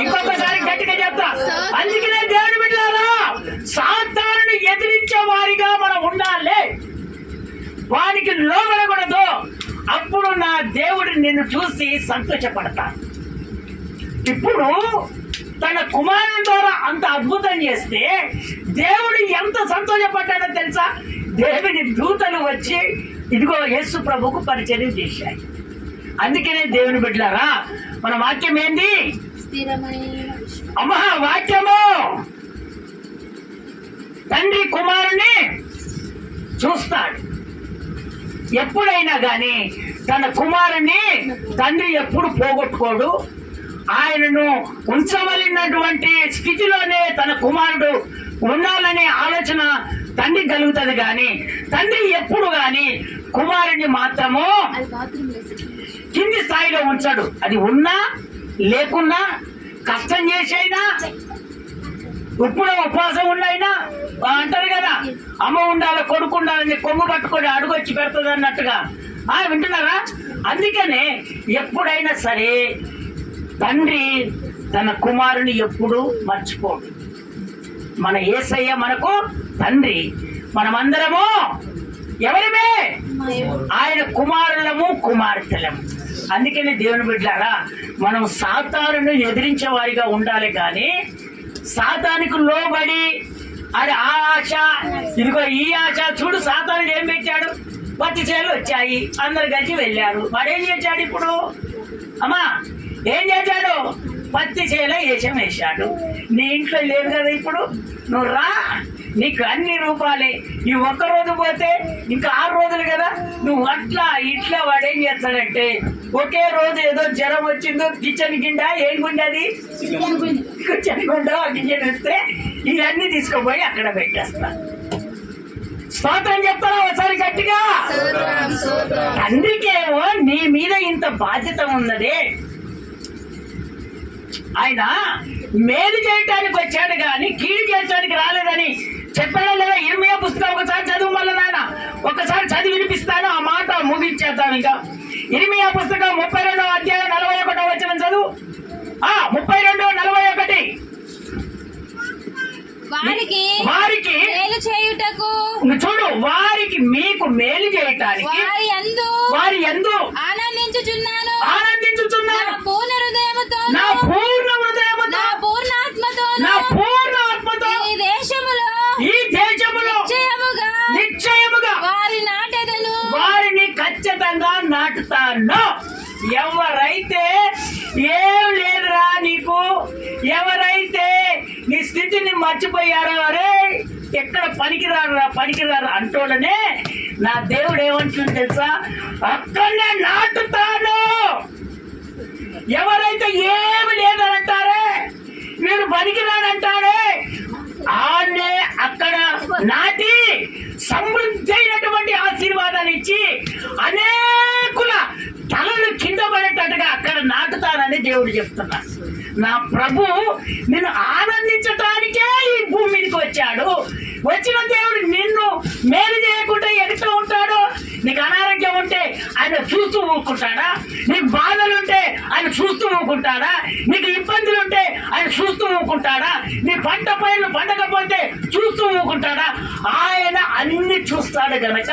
ఇంకొకసారి గట్టిగా చెప్తా. అందుకనే దేవుని బిడ్డలారా, సాతానుని ఎదిరించే వారిగా మనం ఉండాలి, వానికి లోబడకూడదు. అప్పుడు నా దేవుడు నిన్ను చూసి సంతోషపడతాడు. ఇప్పుడు తన కుమారుని ద్వారా అంత అద్భుతం చేస్తే దేవుడు ఎంత సంతోషపడ్డాడో తెలుసా? దేవుని దూతలు వచ్చి ఇదిగో యేసు ప్రభుకు పరిచయం చేశాయి. అందుకనే దేవుని బిడ్డలారా, మన వాక్యం ఏంది? అమ్మా వాక్యము తండ్రి కుమారుని చూస్తాడు. ఎప్పుడైనా గాని తన కుమారుని తండ్రి ఎప్పుడు పోగొట్టుకోడు. ఆయనను ఉంచవలసినటువంటి స్థితిలోనే తన కుమారుడు ఉండాలనే ఆలోచన తండ్రి కలుగుతుంది. కానీ తండ్రి ఎప్పుడు గాని కుమారుని మాత్రము కింది స్థాయిలో ఉంచాడు. అది ఉన్నా లేకున్నా, కష్టం చేసైనా, ఇప్పుడు ఉపవాసం ఉన్నాయినా అంటారు కదా, అమ్మ ఉండాలి కొడుకు ఉండాలని కొమ్ము పట్టుకొని అడుగొచ్చి పెడుతుంది అన్నట్టుగా. వింటున్నారా? అందుకనే ఎప్పుడైనా సరే తండ్రి తన కుమారుని ఎప్పుడు మర్చిపోడు. మన యేసయ్య మనకు తండ్రి, మనమందరము ఎవరిమే? ఆయన కుమారులము కుమార్తెలము. అందుకని దేవుని బిడ్డలారా, మనం సాతానును ఎదిరించే వారిగా ఉండాలి. కానీ సాతానికి లోబడి అది ఆ ఆశ, ఇదిగో ఈ ఆశ. చూడు సాతానుడు ఏం పెట్టాడు? పత్తి చేలు వచ్చాయి, అందరు కలిసి వెళ్ళారు. వాడేం చేశాడు? ఇప్పుడు అమ్మా ఏం చేశాడు? పత్తి చేల వేషం వేశాడు. నీ ఇంట్లో లేదు కదా, ఇప్పుడు నువ్వు రా, నీకు అన్ని రూపాలే. ఈ ఒక్క రోజు పోతే ఇంకా 6 రోజులు కదా, నువ్వు అట్లా ఇట్లా. వాడు ఏం చేస్తాడంటే ఒకే రోజు ఏదో జ్వరం వచ్చిందో కిచెన్ గిండా, ఏం గుండె అది కిచెన్ గుండా, కిచెన్ వస్తే ఇవన్నీ తీసుకుపోయి అక్కడ పెట్టేస్తా. స్తోత్రం చెప్తారా ఒకసారి గట్టిగా? తండ్రికేమో నీ మీద ఇంత బాధ్యత ఉన్నది. ఆయన మేలు చేయటానికి వచ్చాడు కానీ కీడు చేయడానికి రాలేదని చెప్పాడా లేదా? ఇర్మియా పుస్తకం ఒకసారి చదువు. మళ్ళీ నాయన ఒకసారి చదివి వినిపిస్తాను, ఆ మాట ముగించేద్దాం. ఇంకా ఇర్మియా పుస్తకం 32వ అధ్యాయం 41వ వచనం చదువు. 32:41. వారికి మేలు చేయుటకు చూడు, వారికి మీకు మేలు చేయటానికి వారి యందు ఆనందించుచున్నాను. నా పూర్ణ హృదయముతో, నా పూర్ణ హృదయముతో, నా పూర్ణ ఆత్మతో, నా పూర్ణ ఆత్మతో ఈ దేశములో నిశ్చయముగా వారి నాటెదను, వారిని ఖచ్చితంగా నాటుతాను. ఎవరైతే ఏం లేదురా నీకు, ఎవరైతే నీ స్థితిని మర్చిపోయారో, అరే ఎక్కడ పనికిరారు అంటోళ్ళనే నా దేవుడు ఏమంటుంది తెలుసా? అక్కడనే నాటుతాను. ఎవరైతే ఏమి లేదని అంటారే, మీరు పనికిరాడంటారే, ఆనే అక్కడ నాటి సమృద్ధి అయినటువంటి ఆశీర్వాదాలు ఇచ్చి అనేకుల తలలు కింద పడేటట్టుగా అక్కడ నాటుతానని దేవుడు చెప్తున్నాడు. నా ప్రభు నిన్ను ఆనందించటానికే ఈ భూమి మీదకి వచ్చాడు. వచ్చిన దేవుడు నిన్ను మేలు చేయకుండా ఎక్కడ ఉంటాడు? నీకు అనారోగ్యం ఉంటే ఆయన చూస్తూ ఊరుకుంటాడా? నీకు బాధలుంటే ఆయన చూస్తూ ఊరుకుంటాడా? నీకు ఇబ్బందులు ఉంటే ఆయన చూస్తూ ఊరుకుంటాడా? నీ పంట పైర్లు పండకపోతే చూస్తూ ఊరుకుంటాడా? ఆయన అన్ని చూస్తాడు గనక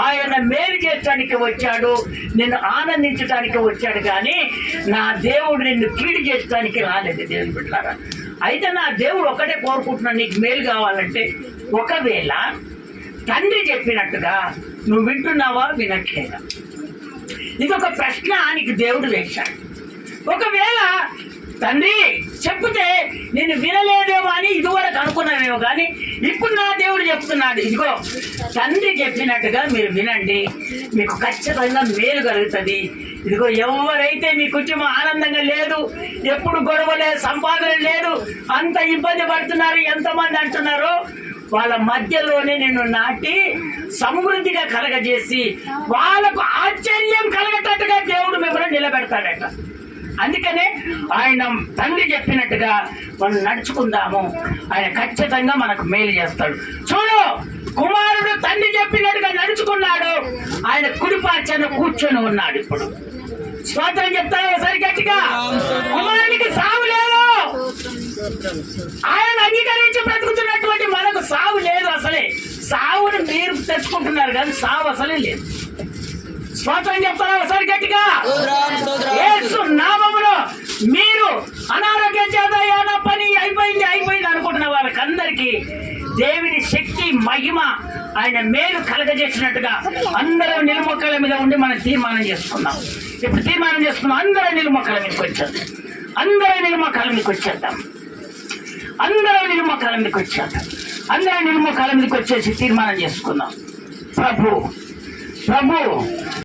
ఆయన మేలు చేయటానికి వచ్చాడు, నిన్ను ఆనందించడానికి వచ్చాడు. కానీ నా దేవుడు నిన్ను కీడు చేయడానికి రాలేదు. దేవుని బిడ్డలారా, అయితే నా దేవుడు ఒకటే కోరుకుంటున్నాడు, నీకు మేలు కావాలంటే ఒకవేళ తండ్రి చెప్పినట్టుగా నువ్వు వింటున్నావా, వినట్లేదా? ఇది ఒక ప్రశ్న నీకు దేవుడు వేశాడు. ఒకవేళ తండ్రి చెప్తే నేను వినలేదేమో అని ఇదివరకు అనుకున్నానేమో, కానీ ఇప్పుడు నా దేవుడు చెప్తున్నాడు, ఇదిగో తండ్రి చెప్పినట్టుగా మీరు వినండి, మీకు ఖచ్చితంగా మేలు కలుగుతుంది. ఇదిగో ఎవరైతే మీ కుటుంబం ఆనందంగా లేదు, ఎప్పుడు గొడవ లేదు, సంపాదన లేదు, అంత ఇబ్బంది పడుతున్నారు, ఎంతమంది అంటున్నారో వాళ్ళ మధ్యలోనే నేను నాటి సమృద్ధిగా కలగజేసి వాళ్ళకు ఆశ్చర్యం కలగటట్టుగా దేవుడు మిమ్మల్ని నిలబెడతాడట. అందుకనే ఆయన తండ్రి చెప్పినట్టుగా మనం నడుచుకుందాము, ఆయన ఖచ్చితంగా మనకు మేలు చేస్తాడు. చూడు, కుమారుడు తండ్రి చెప్పినట్టుగా నడుచుకున్నాడు, ఆయన కుడిపార్చన కూర్చొని ఉన్నాడు. ఇప్పుడు స్తోత్రం చెప్తాను ఒకసారి గట్టిగా. కుమారునికి సావు లేదు, ఆయన అంగీకరించి బ్రతుకుతున్నటువంటి మనకు సావు లేదు. అసలే సావును మీరు తెచ్చుకుంటున్నారు కానీ సావు అసలే లేదు. స్తోత్రం చెప్తారా ఒకసారి గట్టిగా? యేసు నామములో మీరు అనారోగ్యం చేత ఏదో పని అయిపోయింది అనుకుంటున్న వాళ్ళకందరికీ దేవుని శక్తి మహిమ ఆయన మేలు కలగజేసినట్టుగా అందరం నిలుమొక్కల మీద ఉండి మనం తీర్మానం చేసుకుందాం. ఇప్పుడు తీర్మానం చేసుకున్నాం, అందరం నిలుమొక్కల మీదకి వచ్చేద్దాం. అందరం నిలుమొక్కల మీదకి వచ్చేద్దాం. అందరం నిలుమొక్కల మీదకి వచ్చేద్దాం. అందరం నిలుమొక్కల మీదకి వచ్చేసి తీర్మానం చేసుకుందాం. ప్రభు